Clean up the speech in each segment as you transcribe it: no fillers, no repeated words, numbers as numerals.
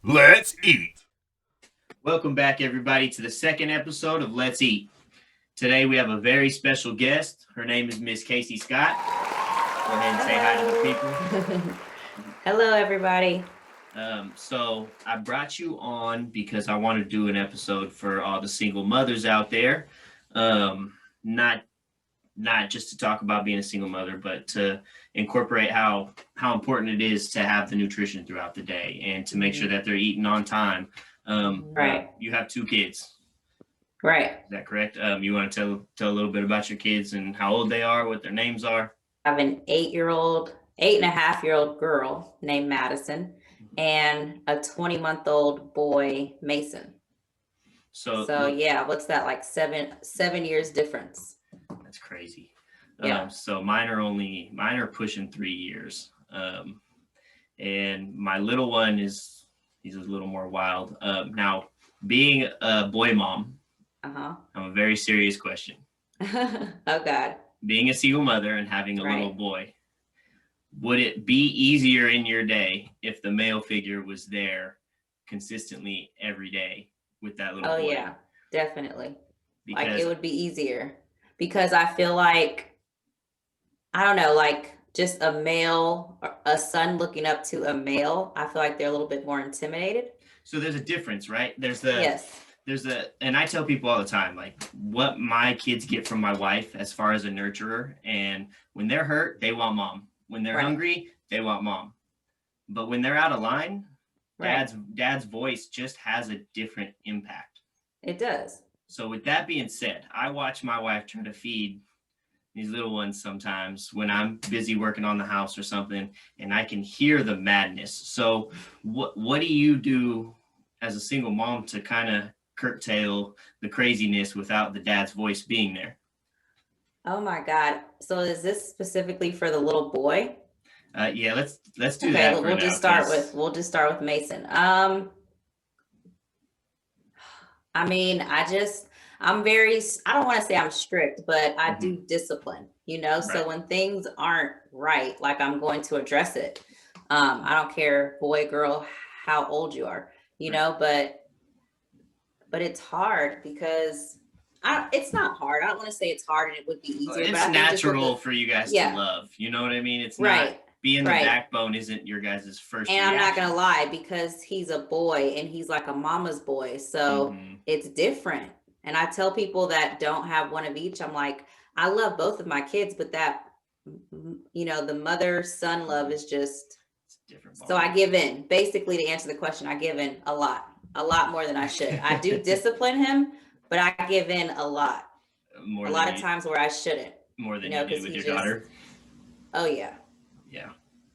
Let's eat. Welcome back, everybody, to the second episode of Let's Eat. Today we have a very special guest. Her name is Miss Cayse Scott. Go ahead and say hi to the Hello. Hello, everybody. So I brought you on because I want to do an episode for all the single mothers out there. Not just to talk about being a single mother, but to incorporate how important it is to have the nutrition throughout the day and to make sure that they're eating on time. Right. You have two kids. Right. Is that correct? You want to tell a little bit about your kids and how old they are, what their names are? I have an 8.5-year-old girl named Madison and a 20-month-old boy, Mason. So yeah, what's that, like 7 years difference? That's crazy. Yeah. So mine are pushing 3 years. And my little one he's a little more wild. Now, being a boy mom, I'm a very serious question. Oh God. Being a single mother and having a Right. little boy, would it be easier in your day if the male figure was there consistently every day with that little boy? Oh yeah, definitely. Like Because it would be easier because I feel like, I don't know, like just a son looking up to a male, I feel like they're a little bit more intimidated. so there's a difference, right? Yes. And I tell people all the time, like what my kids get from my wife as far as a nurturer. And when they're hurt, they want mom. When they're Right. hungry, they want mom. But when they're out of line, Right. dad's voice just has a different impact. It does. So with that being said, I watch my wife try to feed these little ones sometimes when I'm busy working on the house or something, and I can hear the madness. So what do you do as a single mom to kind of curtail the craziness without the dad's voice being there? Oh my God. So is this specifically for the little boy? Yeah, let's do Okay, that for we'll now. just start with Mason. I mean, I don't want to say I'm strict, but I do discipline, so Right. when things aren't right, like I'm going to address it. I don't care, boy, girl, how old you are, but it's hard because it's not hard. I don't want to say it's hard and it would be easier, but It's I think just with natural for you guys to yeah, love. You know what I mean? It's not right, being the right. backbone isn't your guys' first And I'm not reaction. gonna lie, because he's a boy and he's like a mama's boy, so it's different. And I tell people that don't have one of each, I'm like, I love both of my kids, but the mother son love is just, It's different. so I give in. Basically, to answer the question, I give in a lot more than I should. I do discipline him, but I give in a lot. More A than lot of times where I shouldn't. more than you did with your daughter. Oh yeah, Yeah.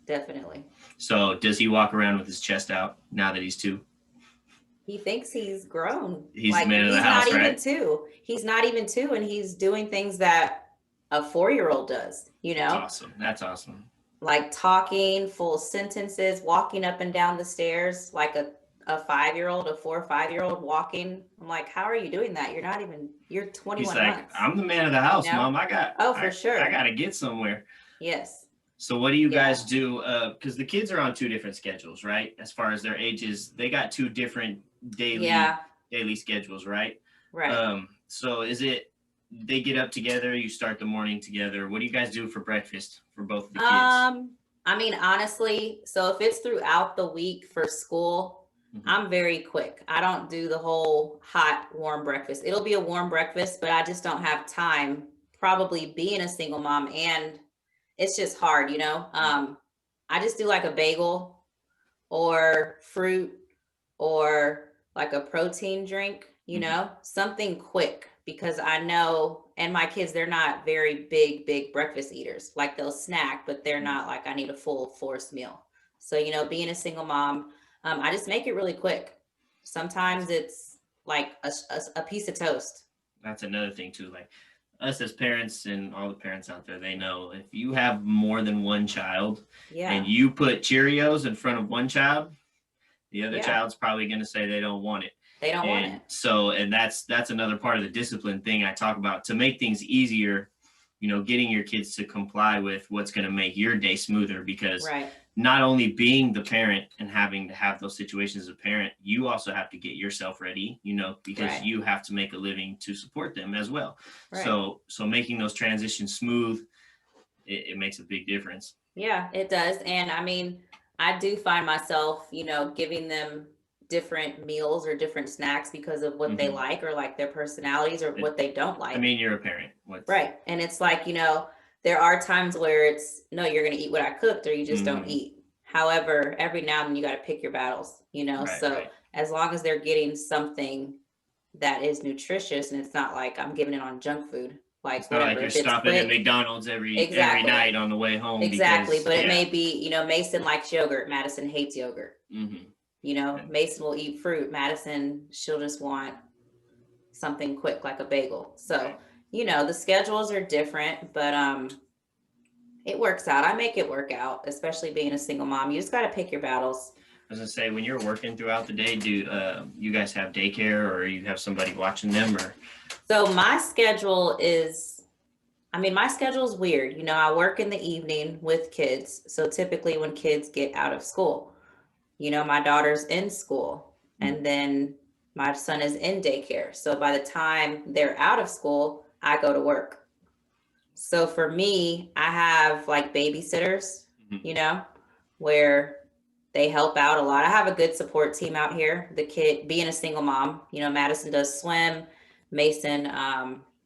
definitely. So does he walk around with his chest out now that he's 2? He thinks he's grown. He's Like the man of the he's house, not even right? 2. He's not even 2, and he's doing things that a 4-year-old does, That's awesome. That's awesome. like talking full sentences, walking up and down the stairs like a 5-year-old, a 4 or 5-year-old walking. I'm like, how are you doing that? You're 21 He's like, months. I'm the man of the house, Mom. For sure. I gotta get somewhere. Yes. So what do you guys do? Because the kids are on 2 different schedules, right? As far as their ages, they got 2 different daily schedules, right? Right. So is it they get up together, you start the morning together? What do you guys do for breakfast for both of the kids? I mean, honestly, so if it's throughout the week for school, I'm very quick. I don't do the whole hot, warm breakfast. It'll be a warm breakfast, but I just don't have time, probably being a single mom, and it's just hard, I just do like a bagel or fruit or like a protein drink, something quick, because I know, and my kids, they're not very big breakfast eaters. Like they'll snack, but they're not like, I need a full force meal. So, being a single mom, I just make it really quick. Sometimes it's like a piece of toast. That's another thing too. Like us as parents and all the parents out there, they know if you have more than one child and you put Cheerios in front of one child, the other child's probably going to say they don't want it. They don't want it. So, and that's another part of the discipline thing I talk about to make things easier. Getting your kids to comply with what's going to make your day smoother, because not only being the parent and having to have those situations as a parent, you also have to get yourself ready, because Right. you have to make a living to support them as well. Right. So making those transitions smooth, it makes a big difference. Yeah, it does. And I mean, I do find myself, giving them different meals or different snacks because of what they like, or like their personalities, or what they don't like. I mean, you're a parent. Right. And it's like, there are times where it's, no, you're going to eat what I cooked, or you just don't eat. However, every now and then you got to pick your battles, so as long as they're getting something that is nutritious, and it's not like I'm giving it on junk food, like It's not whatever. like you're stopping at McDonald's every night on the way home. Exactly. Because, but it may be, Mason likes yogurt. Madison hates yogurt. Mason will eat fruit. Madison, she'll just want something quick, like a bagel. So, the schedules are different, but it works out. I make it work out, especially being a single mom. You just got to pick your battles. I was gonna say, when you're working throughout the day, do you guys have daycare, or you have somebody watching them? Or So my schedule is, my schedule is weird. I work in the evening with kids. So typically when kids get out of school, my daughter's in school, and then my son is in daycare. So by the time they're out of school, I go to work. So for me, I have like babysitters, where they help out a lot. I have a good support team out here. The kid, being a single mom, Madison does swim. Mason,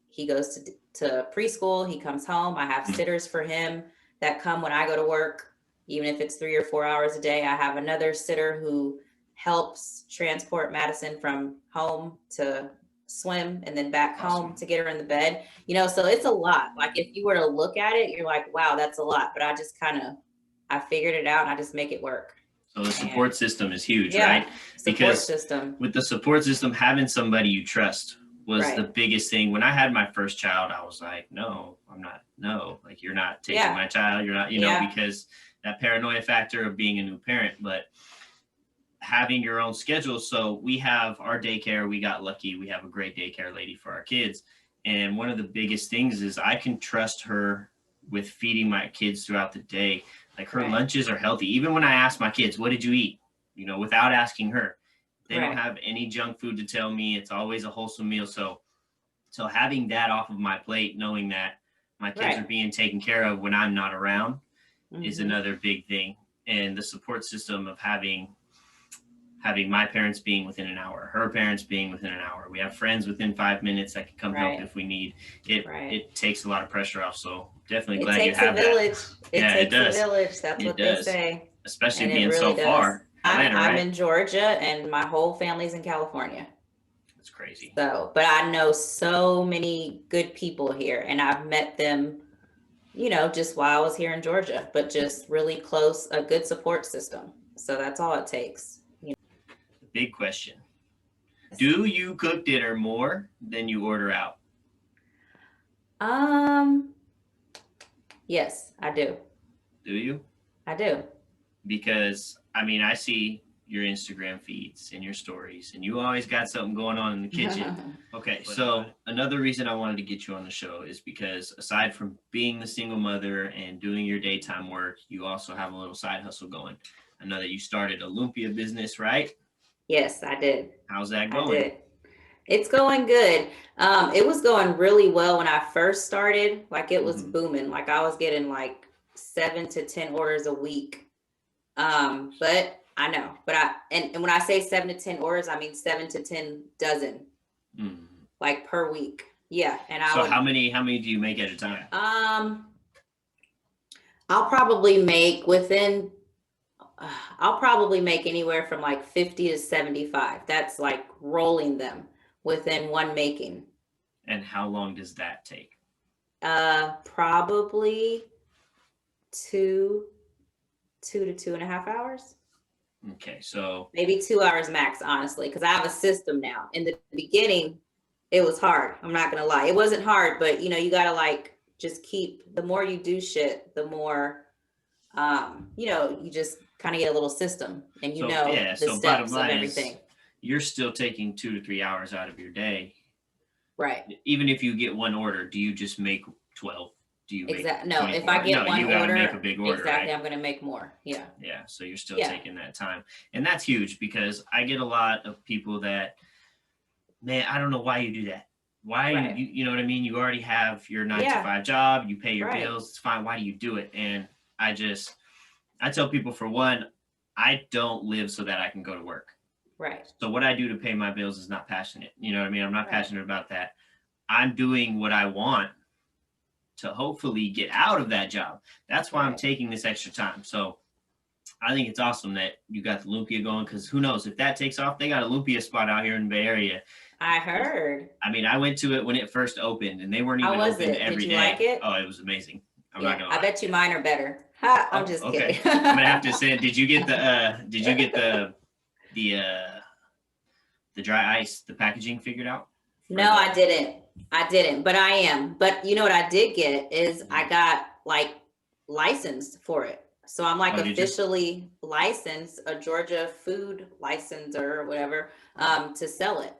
he goes to preschool. He comes home. I have sitters for him that come when I go to work, even if it's 3 or 4 hours a day. I have another sitter who helps transport Madison from home to swim and then back home to get her in the bed. So it's a lot. Like, if you were to look at it, you're like, wow, that's a lot. But I just I figured it out, and I just make it work. So the support system is huge, right? Because system. With the support system, having somebody you trust was the biggest thing. When I had my first child, I was like, no, I'm not. No, like, you're not taking my child. You're not, because that paranoia factor of being a new parent. But having your own schedule. So we have our daycare. We got lucky. We have a great daycare lady for our kids. And one of the biggest things is I can trust her with feeding my kids throughout the day. Like, her lunches are healthy. Even when I ask my kids, what did you eat? Without asking her, they don't have any junk food to tell me. It's always a wholesome meal. So having that off of my plate, knowing that my kids are being taken care of when I'm not around, is another big thing. And the support system of having my parents being within an hour, her parents being within an hour. We have friends within 5 minutes that can come help if we need it. It takes a lot of pressure off. So definitely glad you have that. It takes a village. That's what they say. Especially being so far. I'm in Georgia, and my whole family's in California. That's crazy. So, but I know so many good people here, and I've met them, just while I was here in Georgia, but just really close, a good support system. So that's all it takes. Big question. Do you cook dinner more than you order out? Yes, I do. Do you? I do. Because, I see your Instagram feeds and your stories, and you always got something going on in the kitchen. Okay, so another reason I wanted to get you on the show is because, aside from being the single mother and doing your daytime work, you also have a little side hustle going. I know that you started a lumpia business, right? Yes, I did. How's that going? I did. It's going good. It was going really well when I first started. Like, it was booming. Like, I was getting like 7 to 10 orders a week. But I know, and when I say 7 to 10 orders, I mean 7 to 10 dozen, like, per week. Yeah. And how many do you make at a time? I'll probably make anywhere from like 50 to 75. That's like rolling them within one making. And how long does that take? Probably 2 to 2.5 hours. Okay, so maybe 2 hours max, honestly, because I have a system now. In the beginning, it was hard. I'm not gonna lie. It wasn't hard, but you gotta, like, just keep, the more you do shit, the more you just kind of get a little system, and the steps of everything. You're still taking 2 to 3 hours out of your day. Right. Even if you get one order, do you just make 12 do you make Exactly. No, if 24? I get No, one you got to make a order, big order, exactly, right? I'm going to make more. Yeah. Yeah. So you're still Yeah. taking that time. And that's huge because I get a lot of people that, man, I don't know why you do that. Why Right. you know what I mean? You already have your 9 to 5 job, you pay your Right. bills, it's fine. Why do you do it? And I tell people, for one, I don't live so that I can go to work. Right. So what I do to pay my bills is not passionate. You know what I mean? I'm not Right. passionate about that. I'm doing what I want to hopefully get out of that job. That's why I'm Right. taking this extra time. So I think it's awesome that you got the Lumpia going, because who knows if that takes off. They got a Lumpia spot out here in the Bay Area. I heard. I mean, I went to it when it first opened, and they weren't How even was open it? every Did you day. like it? Oh, it was amazing. I'm Yeah, not gonna lie. I bet you mine are better. Ha, I'm Oh, just okay. kidding. I'm gonna have to say, did you get the dry ice, the packaging figured out? No, I didn't, but I am. But you know what I did get is I got like licensed for it. So I'm like Oh, did you? officially licensed, a Georgia food licenser or whatever, to sell it.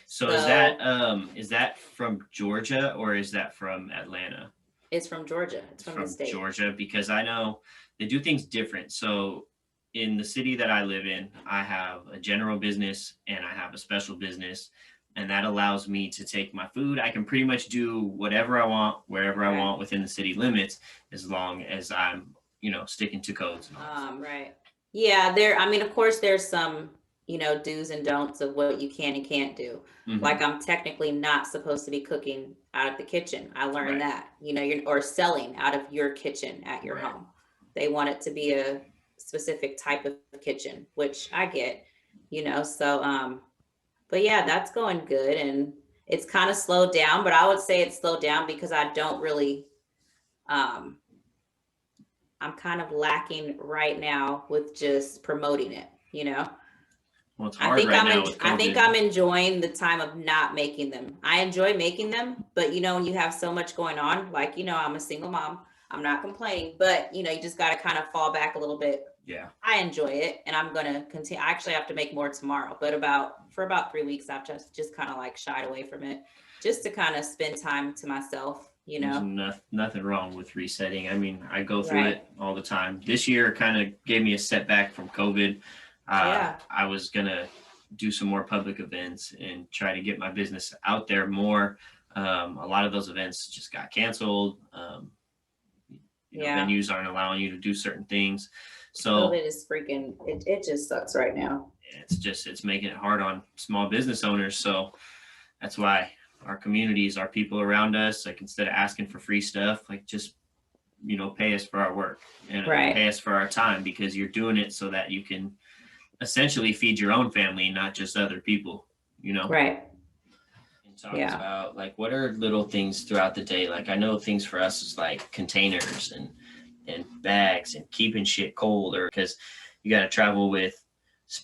So is that from Georgia or is that from Atlanta? It's from Georgia. It's from the From state. Georgia, because I know they do things different. So in the city that I live in, I have a general business and I have a special business, and that allows me to take my food. I can pretty much do whatever I want, wherever I Right. want within the city limits, as long as I'm, sticking to codes and all. Right. Yeah, I mean, of course, there's some, do's and don'ts of what you can and can't do. Mhm. Like I'm technically not supposed to be cooking out of the kitchen. I learned Right. that, or selling out of your kitchen at your Right. home. They want it to be a specific type of kitchen, which I get, so but yeah, that's going good, and it's kind of slowed down, but I would say it's slowed down because I don't really um I'm kind of lacking right now with just promoting it, Well, it's hard right now with I think COVID. I'm enjoying the time of not making them. I enjoy making them, but when you have so much going on, like, I'm a single mom, I'm not complaining, but you just got to kind of fall back a little bit. Yeah. I enjoy it, and I'm going to continue. I actually have to make more tomorrow, but for about 3 weeks, I've just kind of like shied away from it just to kind of spend time to myself, There's nothing wrong with resetting. I mean, I go through Right. it all the time. This year kind of gave me a setback from COVID. Yeah. I was going to do some more public events and try to get my business out there more. A lot of those events just got canceled. Yeah. Venues aren't allowing you to do certain things. So COVID is freaking, it just sucks right now. it's making it hard on small business owners. So that's why our communities, our people around us, like, instead of asking for free stuff, like, just pay us for our work and Right. pay us for our time, because you're doing it so that you can essentially feed your own family, not just other people. Right. And talks about, like, what are little things throughout the day. Like, I know things for us is like containers and bags and keeping shit cold, or because you got to travel with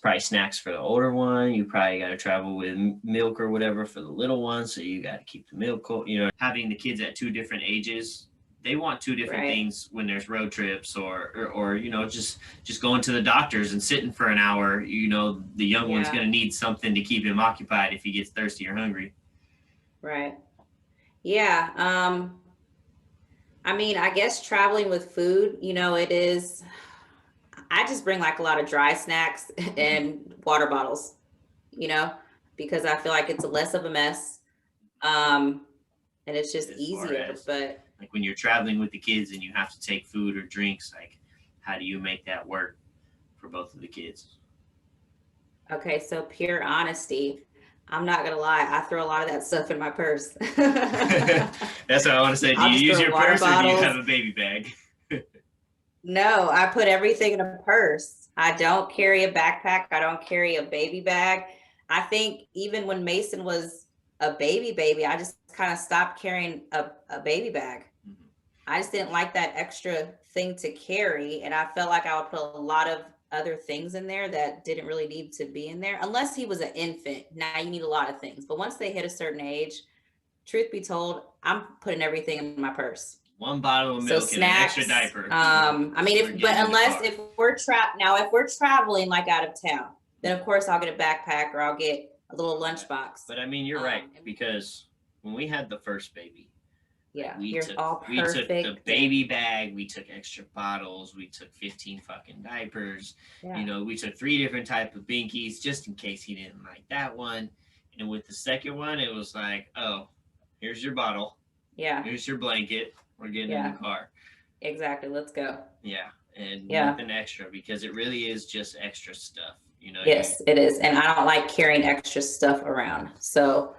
probably snacks for the older one. You probably got to travel with milk or whatever for the little one. So you got to keep the milk cold. Having the kids at 2 different ages, they want 2 different Right. things when there's road trips or just going to the doctors and sitting for an hour. The young one's going to need something to keep him occupied if he gets thirsty or hungry. Right. Yeah. I mean, I guess traveling with food, it is, I just bring like a lot of dry snacks and water bottles, because I feel like it's less of a mess. And it's just easier, but like when you're traveling with the kids and you have to take food or drinks, like, how do you make that work for both of the kids? Okay, so pure honesty, I'm not gonna lie, I throw a lot of that stuff in my purse. That's what I want to say. Do you use your purse or do you have a baby bag? No, I put everything in a purse. I don't carry a backpack. I don't carry a baby bag. I think even when Mason was a baby, I just kind of stopped carrying a baby bag. Mm-hmm. I just didn't like that extra thing to carry. And I felt like I would put a lot of other things in there that didn't really need to be in there, unless he was an infant. Now you need a lot of things. But once they hit a certain age, truth be told, I'm putting everything in my purse. 1 bottle of milk and an extra diaper. I mean, if we're traveling like out of town, then of course I'll get a backpack or I'll get a little lunchbox. But I mean, you're right, because when we had the first baby, Yeah, We you're took all we took the perfect. baby bag, we took extra bottles, we took 15 fucking diapers. Yeah. You know, we took 3 different type of binkies just in case he didn't like that one. And with the second one, it was like, oh, here's your bottle. Yeah. Here's your blanket. We're getting in the car. Exactly. Let's go. Yeah. And nothing extra because it really is just extra stuff. You know. Yes, it is. And I don't like carrying extra stuff around. So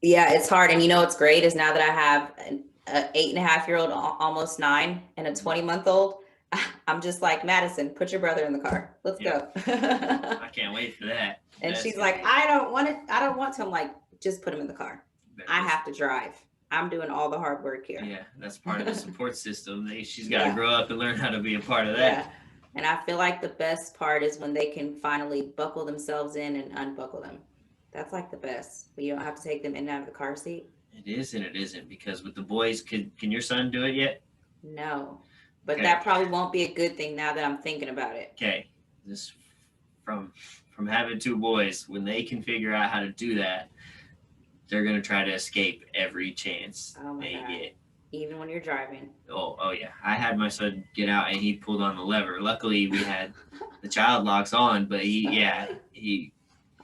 yeah, it's hard. And you know what's great is now that I have an 8.5-year-old, almost 9, and a 20-month-old, I'm just like, Madison, put your brother in the car. Let's go. I can't wait for that. And she's like, I don't want it. I don't want to. I'm like, just put him in the car. I have to drive. I'm doing all the hard work here. Yeah, that's part of the support system. She's got to grow up and learn how to be a part of that. Yeah. And I feel like the best part is when they can finally buckle themselves in and unbuckle them. That's like the best. You don't have to take them in and out of the car seat. It is and it isn't, because with the boys, can your son do it yet? No, but that probably won't be a good thing now that I'm thinking about it. Okay, this from having 2 boys, when they can figure out how to do that, they're gonna try to escape every chance they get. Even when you're driving. Oh yeah. I had my son get out and he pulled on the lever. Luckily, we had the child locks on, but he.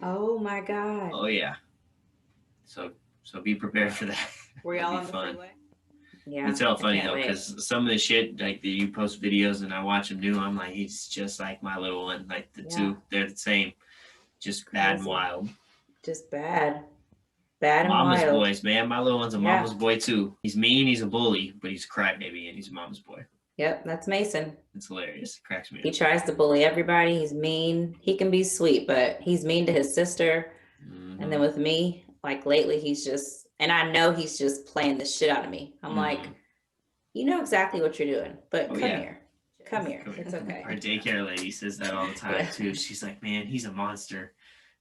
Oh my God. Oh yeah. So be prepared for that. Were y'all on the freeway? Yeah. It's all funny though, because some of the shit like you post videos and I watch him do, I'm like, he's just like my little one. Like the 2, they're the same. Just bad and wild. Just bad. Bad and mama's wild. Boys, man. My little one's a mama's boy too. He's mean, he's a bully, but he's a crybaby and he's a mama's boy. Yep, that's Mason. It's hilarious. It cracks me up. He tries to bully everybody. He's mean. He can be sweet, but he's mean to his sister. Mm-hmm. And then with me, like lately, he's just, and I know he's just playing the shit out of me. I'm like, you know exactly what you're doing, but come here. Come here. It's okay. Our daycare lady says that all the time too. She's like, man, he's a monster.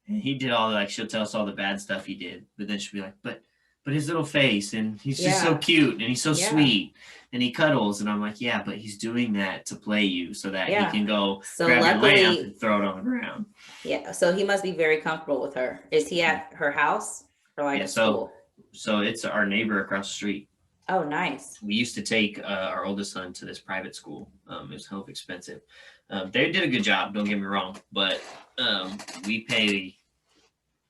And he did all she'll tell us all the bad stuff he did, but then she'll be like, but his little face, and he's just so cute, and he's so sweet, and he cuddles, and I'm like, yeah, but he's doing that to play you so that he can go grab your lamp and throw it on the ground. Yeah, so he must be very comfortable with her. Is he at her house or like at school? So it's our neighbor across the street. Oh, nice. We used to take our oldest son to this private school. It was hell expensive. They did a good job, don't get me wrong, but we pay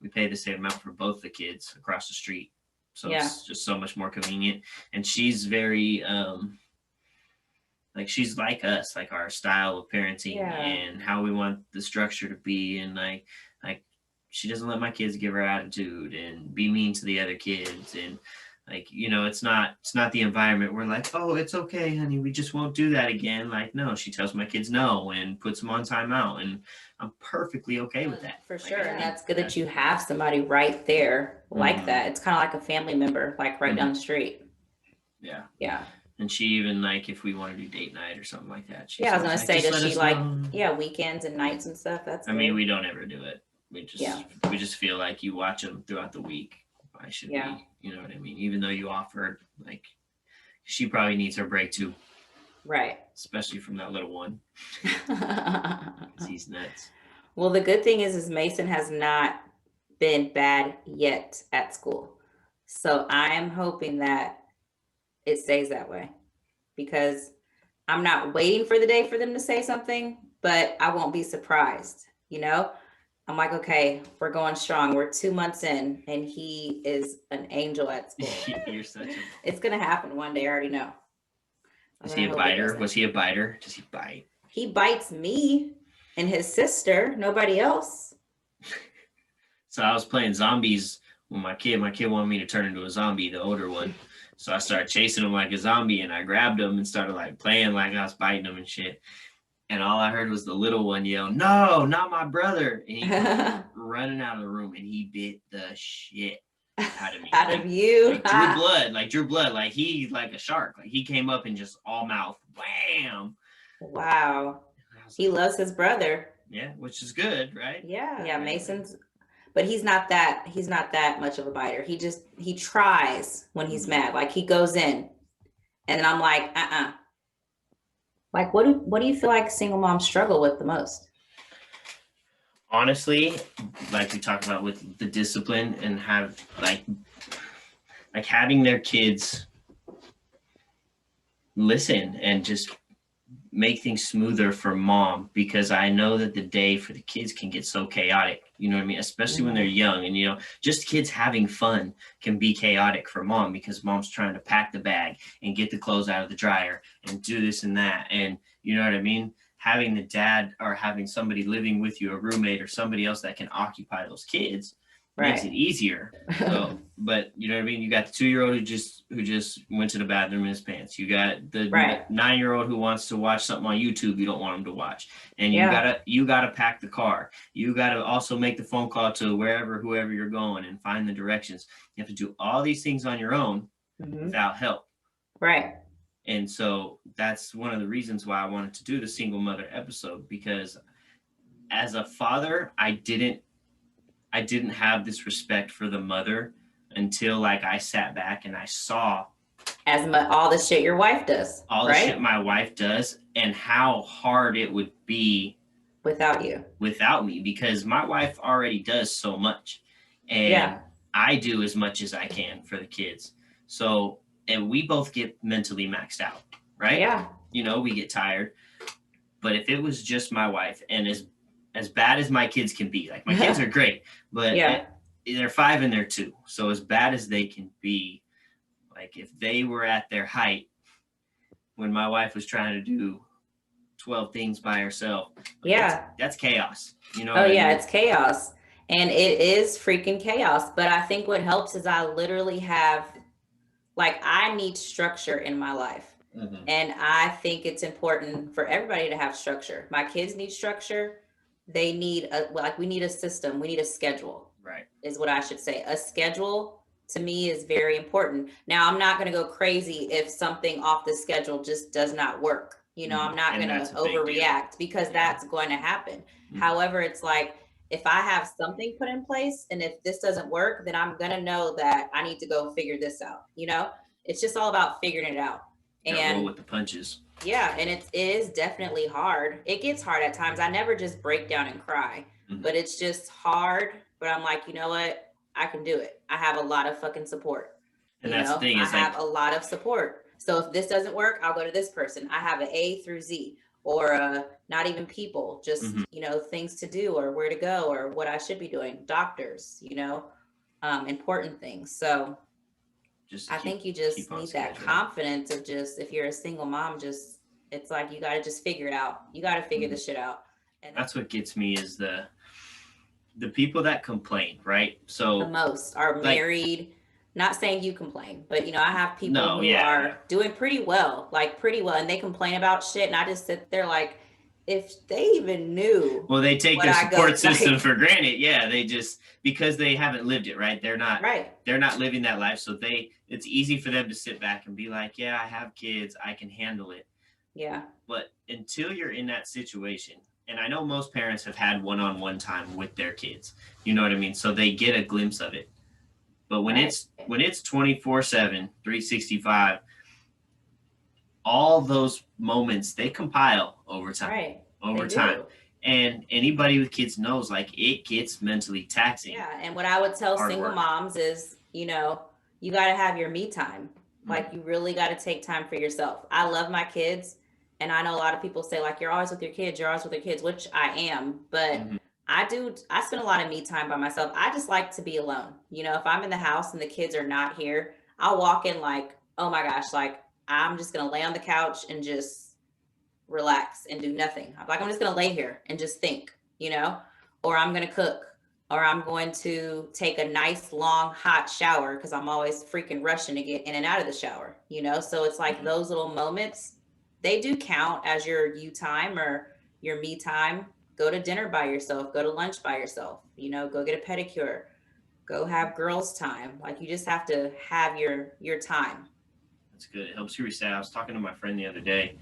the same amount for both the kids across the street. So it's just so much more convenient. And she's very, she's like us, like our style of parenting and how we want the structure to be. And like she doesn't let my kids give her attitude and be mean to the other kids. And it's not the environment where like, oh, it's okay, honey, we just won't do that again. Like, no, she tells my kids no and puts them on timeout, and I'm perfectly okay with that. For sure. And that's good that you have somebody right there like that. It's kind of like a family member, like right down the street. Yeah. Yeah. And she even like if we want to do date night or something like that. I was gonna say, does she like weekends and nights and stuff? I mean, we don't ever do it. We just feel like you watch them throughout the week. I should be, you know what I mean? Even though you offered, like, she probably needs her break too. Right. Especially from that little one. He's nuts. Well, the good thing is Mason has not been bad yet at school. So I am hoping that it stays that way, because I'm not waiting for the day for them to say something, but I won't be surprised, I'm like, okay, we're going strong. We're 2 months in, and he is an angel at school. You're such a... It's going to happen one day. I already know. Is he a biter? Was he a biter? Does he bite? He bites me and his sister, nobody else. So I was playing zombies with my kid. My kid wanted me to turn into a zombie, the older one. So I started chasing him like a zombie, and I grabbed him and started like playing like I was biting him and shit. And all I heard was the little one yell, "No, not my brother!" And he came running out of the room, and he bit the shit out of me. Out of you? Drew blood. Like he, like a shark. Like he came up and just all mouth, wham! Wow. He loves his brother. Yeah, which is good, right? Yeah. Yeah, Mason's, but he's not that much of a biter. He tries when he's mad. Like he goes in, and then I'm like, Like, what do you feel like single moms struggle with the most? Honestly, like we talked about with the discipline and have like having their kids listen and just make things smoother for mom, because I know that the day for the kids can get so chaotic, you know what I mean? Especially when they're young, and just kids having fun can be chaotic for mom, because mom's trying to pack the bag and get the clothes out of the dryer and do this and that. And you know what I mean? Having the dad or having somebody living with you, a roommate or somebody else that can occupy those kids, makes it easier. So, but you know what I mean? You got the 2-year-old who just went to the bathroom in his pants. You got the 9-year-old who wants to watch something on YouTube you don't want him to watch. And you gotta pack the car. You gotta also make the phone call to whoever you're going and find the directions. You have to do all these things on your own without help. Right. And so that's one of the reasons why I wanted to do the single mother episode, because as a father, I didn't have this respect for the mother until like I sat back and I saw all the shit your wife does, all the shit my wife does, and how hard it would be without me, because my wife already does so much, and I do as much as I can for the kids. So, and we both get mentally maxed out, right? Yeah. We get tired. But if it was just my wife, and as bad as my kids can be, like my kids are great, but they're 5 and they're 2. So as bad as they can be, like if they were at their height when my wife was trying to do 12 things by herself, that's chaos. It's chaos. And it is freaking chaos. But I think what helps is I literally have, I need structure in my life. And I think it's important for everybody to have structure. My kids need structure. They need we need a system. We need a schedule. Right. Is what I should say. A schedule to me is very important. Now, I'm not going to go crazy if something off the schedule just does not work. I'm not going to overreact, because that's going to happen. However, it's like, if I have something put in place and if this doesn't work, then I'm going to know that I need to go figure this out. It's just all about figuring it out. And roll with the punches. Yeah, and it is definitely hard. It gets hard at times. I never just break down and cry, but it's just hard. But I'm like, you know what? I can do it. I have a lot of fucking support. And that's the thing, I have a lot of support. So if this doesn't work, I'll go to this person. I have an A through Z, or not even people, just things to do, or where to go, or what I should be doing. Doctors, important things. So I think you just need that confidence of just, if you're a single mom, it's like, you got to just figure it out. You got to figure this shit out. And that's what gets me, is the people that complain, right? So the most are married. Not saying you complain, but I have people who are doing pretty well, and they complain about shit. And I just sit there like, if they even knew. Well, they take their support system for granted. Yeah, they just, because they haven't lived it, right? They're not living that life. So it's easy for them to sit back and be like, yeah, I have kids, I can handle it. Yeah. But until you're in that situation, and I know most parents have had one-on-one time with their kids, you know what I mean? So they get a glimpse of it. But when it's 24/7, 365, all those moments, they compile over time. And anybody with kids knows, like, it gets mentally taxing. Yeah. And what I would tell single moms is, you got to have your me time. Like, you really got to take time for yourself. I love my kids. And I know a lot of people say, like, you're always with your kids, which I am. But I spend a lot of me time by myself. I just like to be alone. If I'm in the house and the kids are not here, I'll walk in like, oh my gosh, like, I'm just going to lay on the couch and just relax and do nothing. I'm just going to lay here and just think, or I'm going to cook, or I'm going to take a nice long hot shower, because I'm always freaking rushing to get in and out of the shower, So it's like those little moments, they do count as your you time or your me time. Go to dinner by yourself, go to lunch by yourself, go get a pedicure, go have girls time. Like, you just have to have your time. That's good. It helps you reset. I was talking to my friend the other day,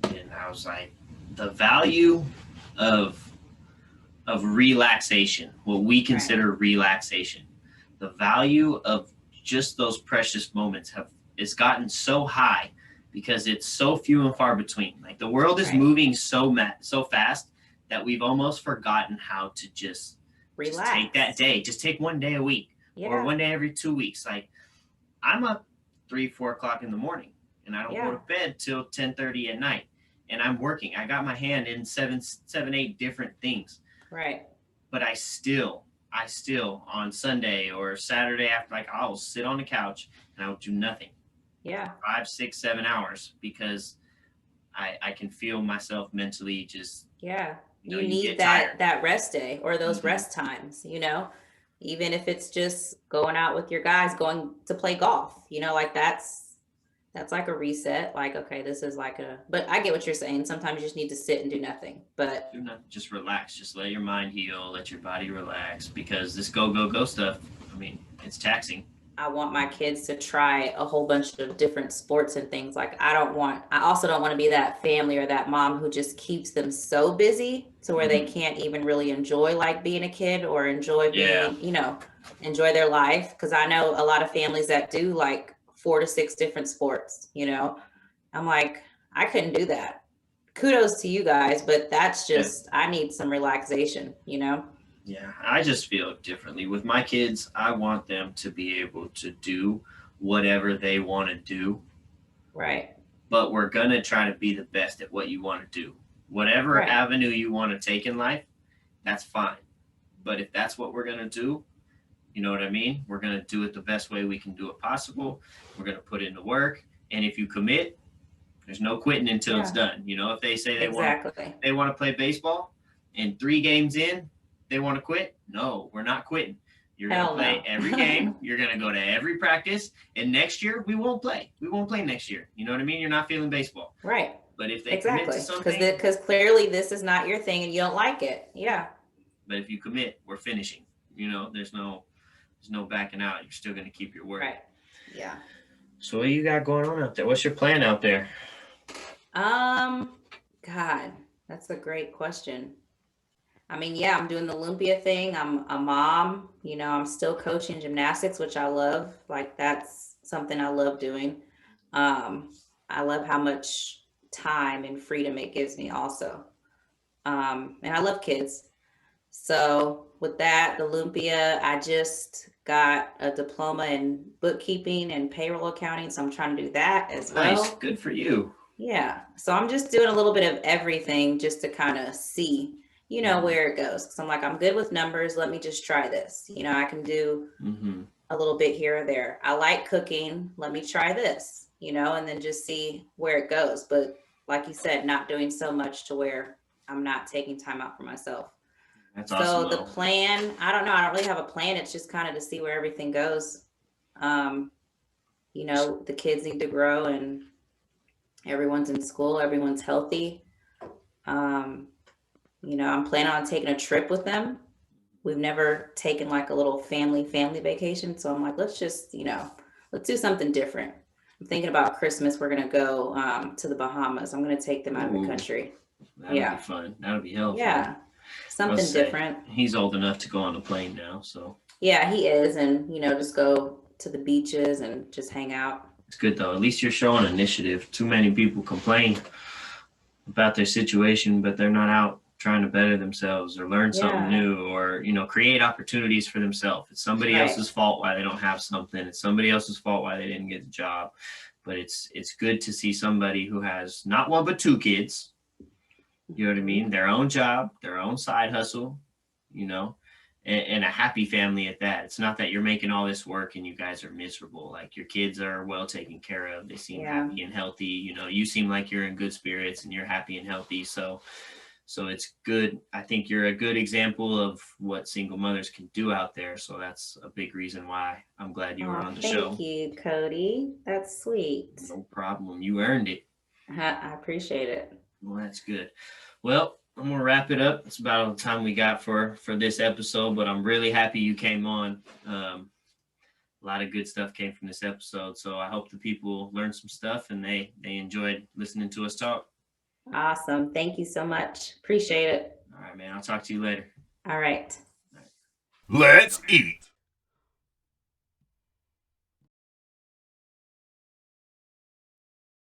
and I was like, the value of relaxation, what we consider relaxation, the value of just those precious moments is gotten so high, because it's so few and far between. Like, the world is moving so fast that we've almost forgotten how to just relax. Just take that day. Just take one day a week, or one day every 2 weeks. Like, I'm up 3-4 o'clock in the morning, and I don't go Yeah. to bed till 10:30 at night. And I'm working. I got my hand in seven, 8 different things. Right. But I still on Sunday or Saturday after, like, I'll sit on the couch and I'll do nothing. Yeah. 5, 6, 7 hours because I can feel myself mentally just, Yeah. You you need get tired. that rest day or those Mhm. rest times, even if it's just going out with your guys, going to play golf, like that's like a reset. Like, okay, this is like but I get what you're saying. Sometimes you just need to sit and do nothing. But Do not just relax. Just let your mind heal. Let your body relax because this go go go stuff. I mean, it's taxing. I want my kids to try a whole bunch of different sports and things. Like, I also don't want to be that family or that mom who just keeps them so busy to where they Mhm. can't even really enjoy like being a kid or enjoy Yeah. being, enjoy their life. Cause I know a lot of families that do like 4 to 6 different sports, I'm like, I couldn't do that. Kudos to you guys, but that's Yeah. just, I need some relaxation. Yeah, I just feel differently. With my kids, I want them to be able to do whatever they want to do, Right. but we're going to try to be the best at what you want to do. Whatever Right. avenue you want to take in life, that's fine. But if that's what we're going to do, you know what I mean? We're going to do it the best way we can do it possible. We're going to put in the work. And if you commit, there's no quitting until it's done. If they say Exactly. they want to play baseball and 3 games in, they want to quit. No, we're not quitting. You're going to play every game. You're going to go to every practice. And next year we won't play. We won't play next year. You know what I mean? You're not feeling baseball. Right. But if they commit to something, because clearly this is not your thing and you don't like it. Yeah. but if you commit, we're finishing. There's no backing out. You're still going to keep your word. Right. Yeah. So what you got going on out there? What's your plan out there? God, that's a great question. I mean, yeah, I'm doing the Olympia thing. I'm a mom, I'm still coaching gymnastics, which I love. Like, that's something I love doing. I love how much time and freedom it gives me also. And I love kids. So with that, the Olympia, I just got a diploma in bookkeeping and payroll accounting. So I'm trying to do that as well. Nice. Good for you. Yeah. So I'm just doing a little bit of everything just to kind of see, where it goes. Cause I'm like, I'm good with numbers. Let me just try this. I can do a little bit here or there. I like cooking. Let me try this, and then just see where it goes. But like you said, not doing so much to where I'm not taking time out for myself. That's awesome. So the plan, I don't know. I don't really have a plan. It's just kind of to see where everything goes. The kids need to grow and everyone's in school, everyone's healthy. I'm planning on taking a trip with them. We've never taken like a little family vacation. So I'm like, let's just, let's do something different. I'm thinking about Christmas. We're going to go to the Bahamas. I'm going to take them out of the country. That'll be fun. That'll be hell yeah. fun. Something different. He's old enough to go on a plane now, so. Yeah, he is. And, just go to the beaches and just hang out. It's good though. At least you're showing initiative. Too many people complain about their situation, but they're not out trying to better themselves or learn something new or, create opportunities for themselves. It's somebody else's fault why they don't have something. It's somebody else's fault why they didn't get the job. But it's good to see somebody who has not 1 but 2 kids. You know what I mean? Their own job, their own side hustle, and a happy family at that. It's not that you're making all this work and you guys are miserable. Like, your kids are well taken care of. They seem happy and healthy. You seem like you're in good spirits and you're happy and healthy. So it's good. I think you're a good example of what single mothers can do out there. So that's a big reason why I'm glad you were on the show. Thank you, Cody. That's sweet. No problem. You earned it. I appreciate it. Well, that's good. Well, I'm going to wrap it up. That's about all the time we got for this episode, but I'm really happy you came on. A lot of good stuff came from this episode. So I hope the people learned some stuff and they enjoyed listening to us talk. Awesome. Thank you so much. Appreciate it. All right, man. I'll talk to you later. All right. Let's eat.